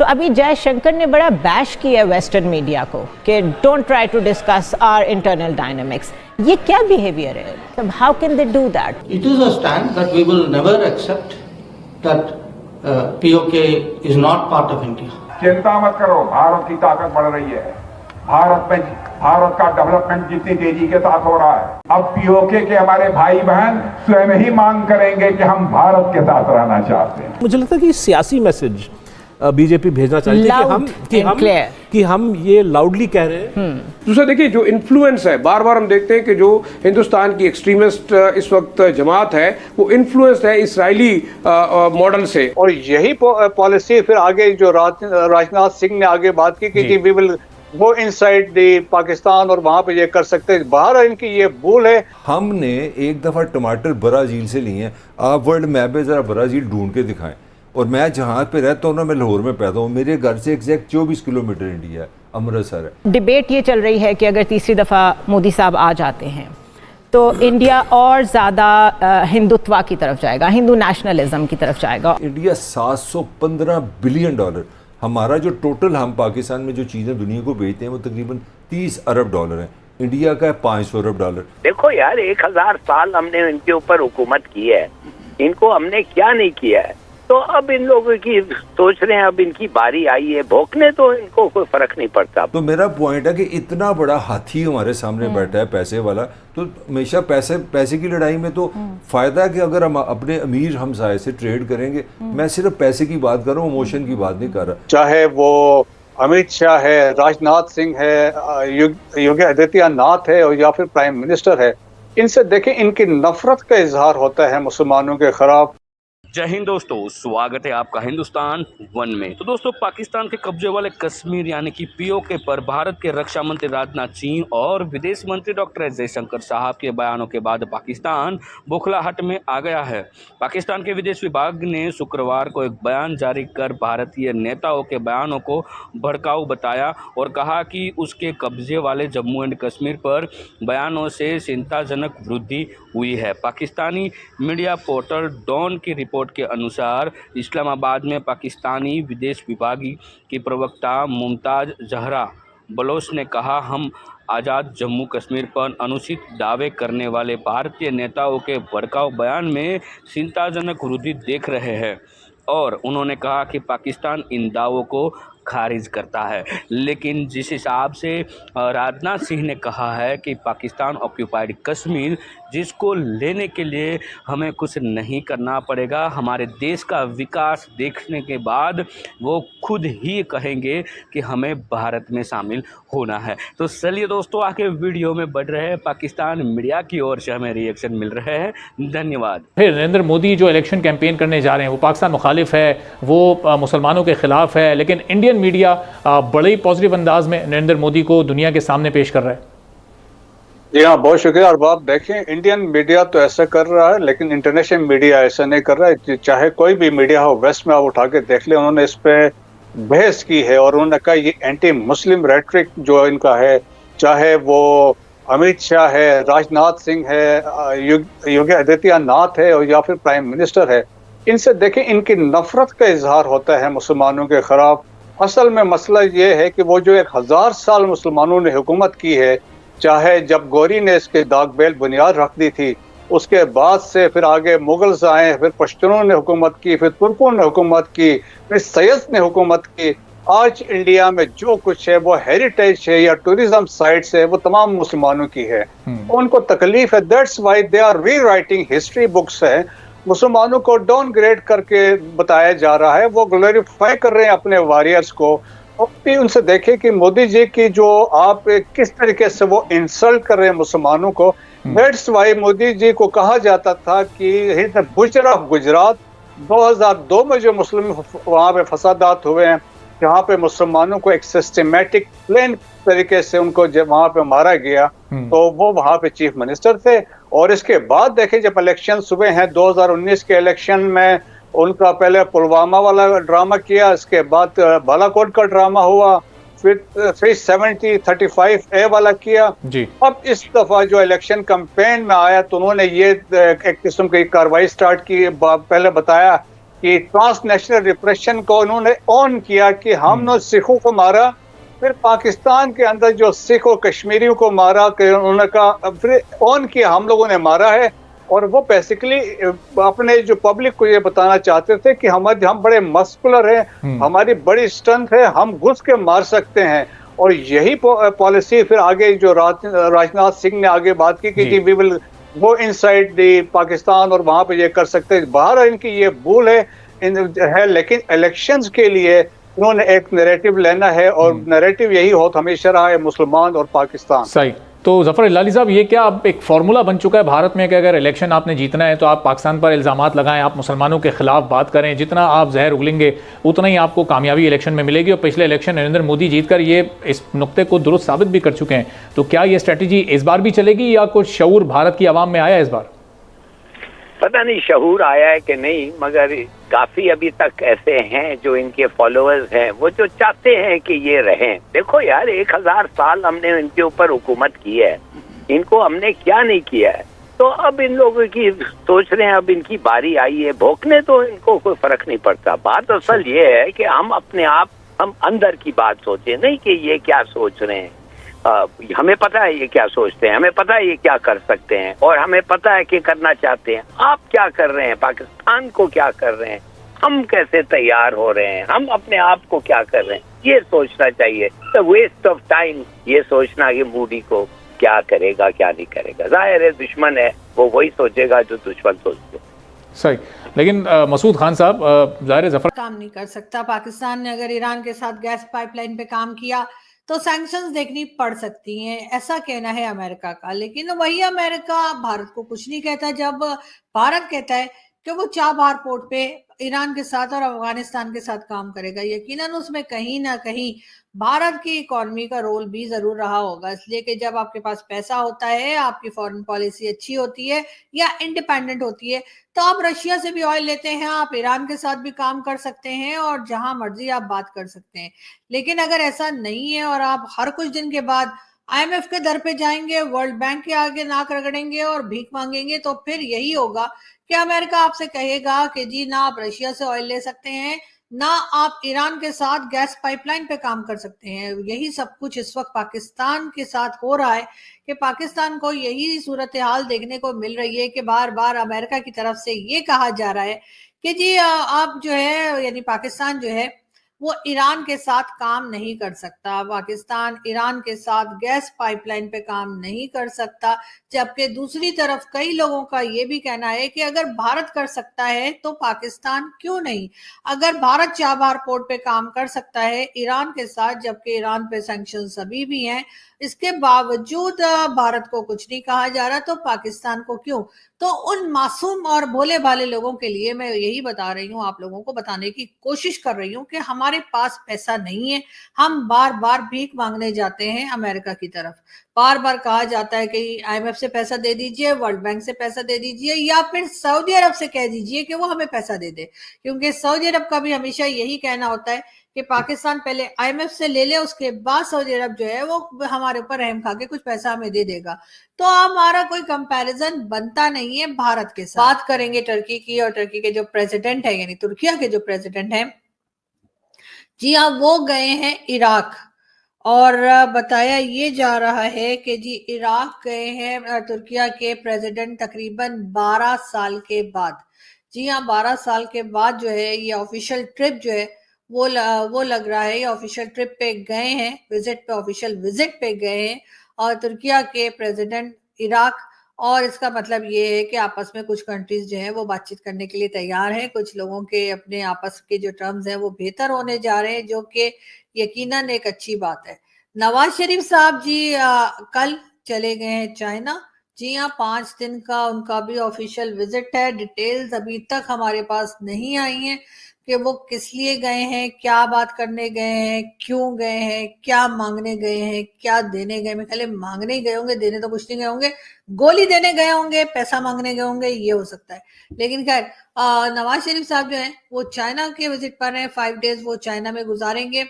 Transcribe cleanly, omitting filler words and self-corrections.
तो अभी जयशंकर ने बड़ा बैश किया वेस्टर्न मीडिया को कि don't try to discuss our internal dynamics. ये क्या बिहेवियर है? मतलब how can they do that? It is a stand that we will never accept that PoK is not part of India. चिंता मत करो, भारत की ताकत बढ़ रही है। भारत का डेवलपमेंट जितनी तेजी के साथ हो रहा है, अब पीओके के हमारे भाई बहन स्वयं ही मांग करेंगे कि हम भारत के साथ रहना चाहते हैं। मुझे लगता है कि सियासी मैसेज बीजेपी भेजना चाहती है कि हम ये लाउडली कह रहे हैं। दूसरा देखिए, जो इन्फ्लुएंस है, बार बार हम देखते हैं कि जो हिंदुस्तान की एक्सट्रीमिस्ट इस वक्त जमात है वो इन्फ्लुएंस्ड है इसराइली मॉडल से, और यही पॉलिसी फिर आगे जो राजनाथ सिंह ने आगे बात की कि वी विल वो इनसाइड द पाकिस्तान और वहां पे ये कर सकते हैं। बाहर इनकी ये भूल है। हमने एक दफा टमाटर ब्राजील से लिए हैं। आप वर्ल्ड मैप पे जरा ब्राजील ढूंढ के दिखाएं। और मैं जहाँ पे रहता हूँ ना, मैं लाहौर में पैदा हूँ, मेरे घर से एग्जैक्ट 24 किलोमीटर इंडिया है, अमृतसर है। डिबेट ये चल रही है कि अगर तीसरी दफा मोदी साहब आ जाते हैं तो इंडिया और ज्यादा हिंदुत्व की तरफ जाएगा, हिंदू नेशनलिज्म की तरफ जाएगा। इंडिया $715 बिलियन, हमारा जो टोटल हम पाकिस्तान में जो चीज़ें दुनिया को बेचते हैं वो तकरीबन $30 अरब है। इंडिया का है $500 अरब। देखो यार, 1000 साल हमने इनके ऊपर हुकूमत की है, इनको हमने क्या नहीं किया है। तो अब इन लोगों की सोच रहे हैं, अब इनकी बारी आई है भोंकने, तो इनको कोई फर्क नहीं पड़ता। तो मेरा पॉइंट है कि इतना बड़ा हाथी हमारे सामने बैठा है पैसे वाला, तो हमेशा पैसे की लड़ाई में तो फायदा है कि अगर हम अपने अमीर हमसाये से ट्रेड करेंगे। मैं सिर्फ पैसे की बात कर रहा हूँ, इमोशन की बात नहीं कर रहा। चाहे वो अमित शाह है, राजनाथ सिंह है, योगी आदित्यनाथ है और या फिर प्राइम मिनिस्टर है, इनसे देखें इनकी नफरत का इजहार होता है मुसलमानों के खिलाफ। जय हिंद दोस्तों, स्वागत है आपका हिंदुस्तान वन में। तो दोस्तों, पाकिस्तान के कब्जे वाले कश्मीर यानी कि पीओके पर भारत के रक्षा मंत्री राजनाथ सिंह और विदेश मंत्री डॉक्टर एस जयशंकर साहब के बयानों के बाद पाकिस्तान बौखलाहट में आ गया है। पाकिस्तान के विदेश विभाग ने शुक्रवार को एक बयान जारी कर भारतीय नेताओं के बयानों को भड़काऊ बताया और कहा कि उसके कब्जे वाले जम्मू एंड कश्मीर पर बयानों से चिंताजनक वृद्धि हुई है। पाकिस्तानी मीडिया पोर्टल डॉन की रिपोर्ट के अनुसार इस्लामाबाद में पाकिस्तानी विदेश विभाग की प्रवक्ता मुमताज जहरा बलोच ने कहा, हम आज़ाद जम्मू कश्मीर पर अनुचित दावे करने वाले भारतीय नेताओं के भड़काऊ बयान में चिंताजनक वृद्धि देख रहे हैं। और उन्होंने कहा कि पाकिस्तान इन दावों को खारिज करता है। लेकिन जिस हिसाब से राजनाथ सिंह ने कहा है कि पाकिस्तान ऑक्यूपाइड कश्मीर जिसको लेने के लिए हमें कुछ नहीं करना पड़ेगा, हमारे देश का विकास देखने के बाद वो खुद ही कहेंगे कि हमें भारत में शामिल होना है। तो चलिए दोस्तों, आगे वीडियो में बढ़ रहे हैं। पाकिस्तान मीडिया की ओर से हमें रिएक्शन मिल रहे हैं। धन्यवाद। फिर नरेंद्र मोदी जो इलेक्शन कैंपेन करने जा रहे हैं वो पाकिस्तान मुखालिफ है, वो मुसलमानों के खिलाफ है, लेकिन इंडियन मीडिया बड़े ही पॉजिटिव अंदाज में नरेंद्र मोदी को दुनिया के सामने पेश कर रहा है। जी हाँ, बहुत शुक्रिया। और आप देखें, इंडियन मीडिया तो ऐसा कर रहा है लेकिन इंटरनेशनल मीडिया ऐसा नहीं कर रहा है। चाहे कोई भी मीडिया हो, वेस्ट में आप उठा के देख ले, उन्होंने इस पे बहस की है और उन्होंने कहा ये एंटी मुस्लिम रेटरिक जो इनका है, चाहे वो अमित शाह है, राजनाथ सिंह है, योगी आदित्यनाथ है और या फिर प्राइम मिनिस्टर है, इनसे देखें इनकी नफरत का इजहार होता है मुसलमानों के खिलाफ। असल में मसला ये है कि वो जो 1000 साल मुसलमानों ने हुकूमत की है, चाहे जब गौरी ने इसके दाग बेल बुनियाद रख दी थी, उसके बाद से फिर आगे मुगल्स आए, फिर पश्तूनों ने हुकूमत की, फिर तुर्कों ने हुकूमत की, फिर सैयद ने हुकूमत की। आज इंडिया में जो कुछ है वो हेरिटेज है या टूरिज्म साइट्स है, वो तमाम मुसलमानों की है। उनको तकलीफ है, that's why they are rewriting history books है। मुसलमानों को डाउनग्रेड करके बताया जा रहा है, वो ग्लोरीफाई कर रहे हैं अपने वॉरियर्स को। और भी उनसे देखें कि मोदी जी की जो आप किस तरीके से वो इंसल्ट कर रहे हैं मुसलमानों को। दैट्स व्हाई मोदी जी को कहा जाता था कि गुजरात 2002 में जो मुस्लिम वहाँ पे फसादात हुए हैं, जहाँ पे मुसलमानों को एक सिस्टमेटिक प्लान तरीके से उनको जब वहाँ पे मारा गया, तो वो वहाँ पे चीफ मिनिस्टर थे। और इसके बाद देखें, जब इलेक्शन हुए हैं 2019 के इलेक्शन में, उनका पहले पुलवामा वाला ड्रामा किया, इसके बाद बालाकोट का ड्रामा हुआ, फिर 370-35A वाला किया जी। अब इस दफा जो इलेक्शन कैंपेन में आया तो उन्होंने ये एक किस्म की कार्रवाई स्टार्ट की। पहले बताया कि ट्रांसनेशनल रिप्रेशन को उन्होंने ऑन किया कि हमने सिखों को मारा, फिर पाकिस्तान के अंदर जो सिख और कश्मीरियों को मारा, उन्होंने कहा फिर ऑन किया हम लोगों ने मारा है। और वो बेसिकली अपने जो पब्लिक को ये बताना चाहते थे कि हम बड़े मस्कुलर हैं, हमारी बड़ी स्ट्रेंथ है, हम घुस के मार सकते हैं। और यही पॉलिसी फिर आगे जो राजनाथ सिंह ने आगे बात की कि we will go inside the Pakistan और वहां पे ये कर सकते हैं। बाहर इनकी ये भूल है, लेकिन इलेक्शंस के लिए उन्होंने एक नैरेटिव लेना है और नैरेटिव यही होता हमेशा रहा है, मुसलमान और पाकिस्तान। सही। तो ज़फ़र हिलाली साहब, ये क्या अब एक फार्मूला बन चुका है भारत में कि अगर इलेक्शन आपने जीतना है तो आप पाकिस्तान पर इल्ज़ामात लगाएं, आप मुसलमानों के खिलाफ बात करें, जितना आप जहर उगलेंगे उतना ही आपको कामयाबी इलेक्शन में मिलेगी। और पिछले इलेक्शन नरेंद्र मोदी जीतकर ये इस नुक्ते को दुरुस्त साबित भी कर चुके हैं। तो क्या ये स्ट्रेटजी इस बार भी चलेगी या कुछ शऊर भारत की आवाम में आया इस बार? पता नहीं शऊर आया है कि नहीं, मगर काफी अभी तक ऐसे हैं जो इनके फॉलोअर्स हैं, वो जो चाहते हैं कि ये रहें। देखो यार, 1000 साल हमने इनके ऊपर हुकूमत की है, इनको हमने क्या नहीं किया है। तो अब इन लोगों की सोच रहे हैं, अब इनकी बारी आई है भोंकने, तो इनको कोई फर्क नहीं पड़ता। बात असल ये है कि हम अपने आप, हम अंदर की बात सोचें, नहीं कि ये क्या सोच रहे हैं। हमें पता है ये क्या सोचते हैं, हमें पता है ये क्या कर सकते हैं, और हमें पता है कि करना चाहते हैं। आप क्या कर रहे हैं, पाकिस्तान को क्या कर रहे हैं, हम कैसे तैयार हो रहे हैं, हम अपने आप को क्या कर रहे हैं, ये सोचना चाहिए। द वेस्ट ऑफ टाइम ये सोचना कि मोदी को क्या करेगा क्या नहीं करेगा। जाहिर है दुश्मन है, वो वही सोचेगा जो दुश्मन सोचते। सही। लेकिन मसूद खान साहब, ज़ाहिर है ज़फ़र काम नहीं कर सकता। पाकिस्तान ने अगर ईरान के साथ गैस पाइपलाइन पे काम किया तो सैंक्शंस देखनी पड़ सकती हैं, ऐसा कहना है अमेरिका का। लेकिन वही अमेरिका भारत को कुछ नहीं कहता जब भारत कहता है कि वो चाबहार पोर्ट पे ईरान के साथ और अफगानिस्तान के साथ काम करेगा। यकीनन उसमें कहीं ना कहीं भारत की इकोनॉमी का रोल भी जरूर रहा होगा, इसलिए कि जब आपके पास पैसा होता है, आपकी फॉरेन पॉलिसी अच्छी होती है या इंडिपेंडेंट होती है, तो आप रशिया से भी ऑयल लेते हैं, आप ईरान के साथ भी काम कर सकते हैं और जहां मर्जी आप बात कर सकते हैं। लेकिन अगर ऐसा नहीं है और आप हर कुछ दिन के बाद IMF के दर पे जाएंगे, वर्ल्ड बैंक के आगे नाक रगड़ेंगे और भीख मांगेंगे, तो फिर यही होगा कि अमेरिका आपसे कहेगा कि जी ना आप रशिया से ऑयल ले सकते हैं, ना आप ईरान के साथ गैस पाइपलाइन पे काम कर सकते हैं। यही सब कुछ इस वक्त पाकिस्तान के साथ हो रहा है कि पाकिस्तान को यही सूरत हाल देखने को मिल रही है कि बार बार अमेरिका की तरफ से ये कहा जा रहा है कि जी आप जो है, यानी पाकिस्तान जो है वो ईरान के साथ काम नहीं कर सकता, पाकिस्तान ईरान के साथ गैस पाइपलाइन पे काम नहीं कर सकता। जबकि दूसरी तरफ कई लोगों का ये भी कहना है कि अगर भारत कर सकता है तो पाकिस्तान क्यों नहीं। अगर भारत चाबहार पोर्ट पे काम कर सकता है ईरान के साथ, जबकि ईरान पे सैंक्शंस अभी भी हैं, इसके बावजूद भारत को कुछ नहीं कहा जा रहा, तो पाकिस्तान को क्यों। तो उन मासूम और भोले भाले लोगों के लिए मैं यही बता रही हूँ, आप लोगों को बताने की कोशिश कर रही हूँ कि हमारे पास पैसा नहीं है, हम बार बार भीख मांगने जाते हैं अमेरिका की तरफ। बार बार कहा जाता है कि IMF से पैसा दे दीजिए, वर्ल्ड बैंक से पैसा दे दीजिए, या फिर सऊदी अरब से कह दीजिए कि वो हमें पैसा दे दे, क्योंकि सऊदी अरब का भी हमेशा यही कहना होता है कि पाकिस्तान पहले IMF से ले ले, उसके बाद सऊदी अरब जो है वो हमारे ऊपर रहम खा के कुछ पैसा हमें दे देगा। तो हमारा कोई कंपैरिजन बनता नहीं है भारत के साथ। बात करेंगे टर्की की, और टर्की के जो प्रेसिडेंट है, यानी तुर्किया के जो प्रेसिडेंट हैं, जी हाँ, वो गए हैं इराक, और बताया ये जा रहा है कि जी इराक गए हैं तुर्किया के प्रेसिडेंट तकरीबन 12 साल के बाद। जी हाँ, 12 साल के बाद जो है ये ऑफिशियल ट्रिप जो है वो लग रहा है, ये ऑफिशियल ट्रिप पे गए हैं, विजिट पे, ऑफिशियल विजिट पे गए हैं और तुर्किया के प्रेसिडेंट इराक। और इसका मतलब ये है कि आपस में कुछ कंट्रीज जो है वो बातचीत करने के लिए तैयार हैं, कुछ लोगों के अपने आपस के जो टर्म्स हैं वो बेहतर होने जा रहे हैं, जो कि यकीनन एक अच्छी बात है। नवाज शरीफ साहब जी कल चले गए हैं चाइना। जी हाँ, 5 दिन का उनका भी ऑफिशियल विजिट है। डिटेल्स अभी तक हमारे पास नहीं आई हैं कि वो किस लिए गए हैं, क्या बात करने गए हैं, क्यों गए हैं, क्या मांगने गए हैं, क्या देने गए। मैं ख्याल मांगने ही गए होंगे, देने तो कुछ नहीं गए होंगे, गोली देने गए होंगे, पैसा मांगने गए होंगे, ये हो सकता है। लेकिन खैर नवाज शरीफ साहब जो हैं वो चाइना के विजिट पर हैं, 5 डेज वो चाइना में गुजारेंगे।